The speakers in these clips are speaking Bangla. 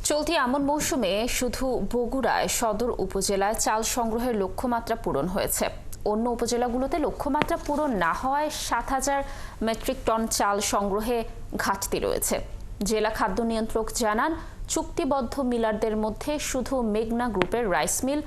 চলতি আমন মৌসুমে শুধু বগুড়ায় সদর উপজেলায় চাল সংগ্রহের লক্ষ্যমাত্রা পূরণ হয়েছে। অন্য উপজেলাগুলোতে লক্ষ্যমাত্রা পূরণ না হওয়ায় ৭,০০০ মেট্রিক টন চাল সংগ্রহে ঘাটতি রয়েছে। জেলা খাদ্য নিয়ন্ত্রক জানান, চুক্তিবদ্ধ মিলারদের মধ্যে শুধু মেঘনা গ্রুপের রাইস মিল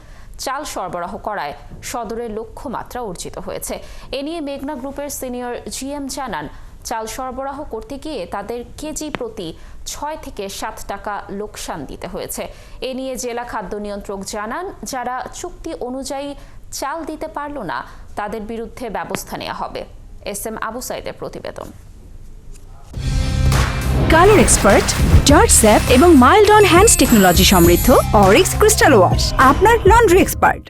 চাল সরবরাহ করায় সদরের লক্ষ্যমাত্রা অর্জিত হয়েছে। এ নিয়ে মেঘনা গ্রুপের সিনিয়র জিএম জানান, চাল সরবরাহ করতে গিয়ে তাদের কেজি প্রতি ৬ থেকে ৭ টাকা লোকসান দিতে হয়েছে। এ নিয়ে জেলা খাদ্য নিয়ন্ত্রক জানান, যারা চুক্তি অনুযায়ী চাল দিতে পারল না তাদের বিরুদ্ধে ব্যবস্থা নেওয়া হবে। এস.এম. আবু সাইদের প্রতিবেদন। কালার এক্সপার্ট, জর্জ স্যাপ এবং মাইল্ড অন হ্যান্ডস টেকনোলজি সমৃদ্ধ অরিক্স ক্রিস্টাল ওয়াশ আপনার লন্ড্রি এক্সপার্ট।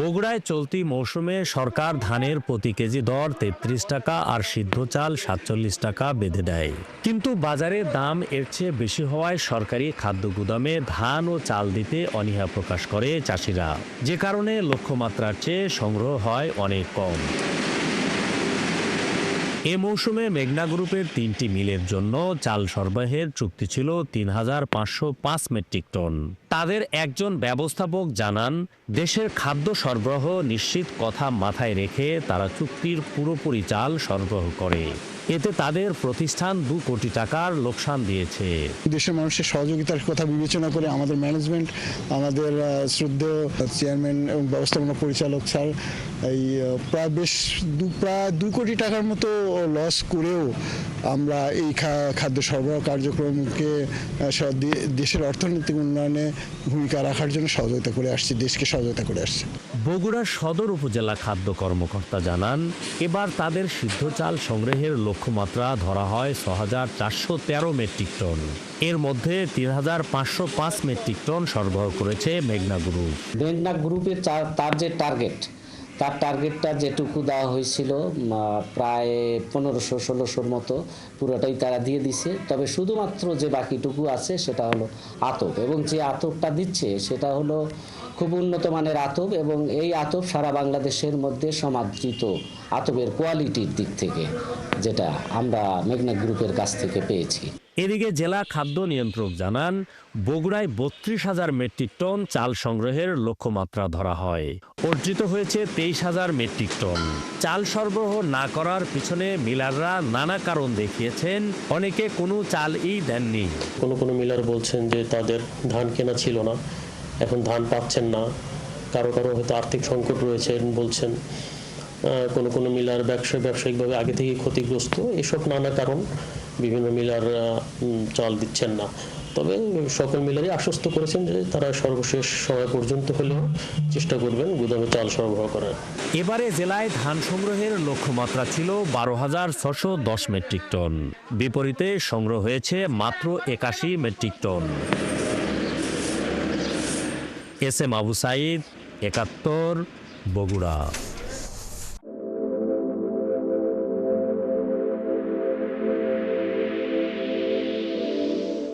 বগুড়ায় চলতি মৌসুমে সরকার ধানের প্রতি কেজি দর ৩৩ টাকা আর সিদ্ধ চাল ৪৭ টাকা বেঁধে দেয়, কিন্তু বাজারে দাম এর চেয়ে বেশি হওয়ায় সরকারি খাদ্য গুদামে ধান ও চাল দিতে অনীহা প্রকাশ করে চাষিরা, যে কারণে লক্ষ্যমাত্রার চেয়ে সংগ্রহ হয় অনেক কম। এ মৌসুমে মেঘনা গ্রুপের ৩টি মিলের জন্য চাল সরবরাহের চুক্তি ছিল ৩,৫০৫ মেট্রিক টন। তাদের একজন ব্যবস্থাপক জানান, দেশের খাদ্য সরবরাহ নিশ্চিত কথা মাথায় রেখে তারা চুক্তির পুরোপুরি চাল সরবরাহ করে। এতে তাদের প্রতিষ্ঠান ২ কোটি টাকার লোকসান দিয়েছে। দেশের মানুষের সহযোগিতার কথা বিবেচনা করে আমাদের ম্যানেজমেন্ট, আমাদের শ্রদ্ধেয় চেয়ারম্যান এবং ব্যবস্থাপনা পরিচালক স্যার এই প্রায় ২ কোটি টাকার মতো লস করেও আমরা এই খাদ্য সরবরাহ কার্যক্রমকে দেশের অর্থনৈতিক উন্নয়নে ভূমিকা রাখার জন্য সহযোগিতা করে আসছি, দেশকে সহযোগিতা করে আসছে। বগুড়া সদর উপজেলা খাদ্য কর্মকর্তা জানান, এবার তাদের সিদ্ধ চাল সংগ্রহের লক্ষ্যমাত্রা ধরা হয় ৬,৪১৩ মেট্রিক টন। এর মধ্যে ৩,৫০৫ মেট্রিক টন সরবরাহ করেছে মেঘনা গ্রুপ। মেঘনা গ্রুপের তার যে টার্গেটটা যেটুকু দেওয়া হয়েছিল প্রায় ১৫০০-১৬০০ মতো পুরোটাই তারা দিয়ে দিছে। তবে শুধুমাত্র যে বাকিটুকু আছে সেটা হলো আতপ, এবং যে আতপটা দিচ্ছে সেটা হলো খুব উন্নত মানের আতপ, এবং এই আতপ সারা বাংলাদেশের মধ্যে সমাদৃত আতপের কোয়ালিটির দিক থেকে, যেটা আমরা মেঘনা গ্রুপের কাছ থেকে পেয়েছি। এদিকে জেলা খাদ্য নিয়ন্ত্রক জানান, বগুড়ায় ৩২,০০০ মেট্রিক টন চাল সংগ্রহের লক্ষ্যমাত্রা ধরা হয়। অর্জিত হয়েছে ২৩,০০০ মেট্রিক টন। চাল সরবরাহ না করার পিছনে মিলাররা নানা কারণ দেখিয়েছেন, অনেকে কোনো চালই দেননি। কোনো মিলার বলছেন যে তাদের ধান কেনা ছিল না, এখন ধান পাচ্ছেন না। কারো হয়তো আর্থিক সংকট রয়েছে বলছেন। কোনো মিলার ব্যবসায়িকভাবে আগে থেকে ক্ষতিগ্রস্ত। এসব নানা কারণ, বিভিন্ন মিলার চাল দিচ্ছেন না। তবে সকল মিলারই আশ্বস্ত করেছেন যে তারা সর্বশেষ সময় পর্যন্ত হলেও চেষ্টা করবেন গুদামে চাল সরবরাহ করার। এবারে জেলায় ধান সংগ্রহের লক্ষ্যমাত্রা ছিল ১২,৬১০ মেট্রিক টন। বিপরীতে সংগ্রহ হয়েছে মাত্র ৮১ metric ton. S M. Abu Sayeed, ৭১, Bogura.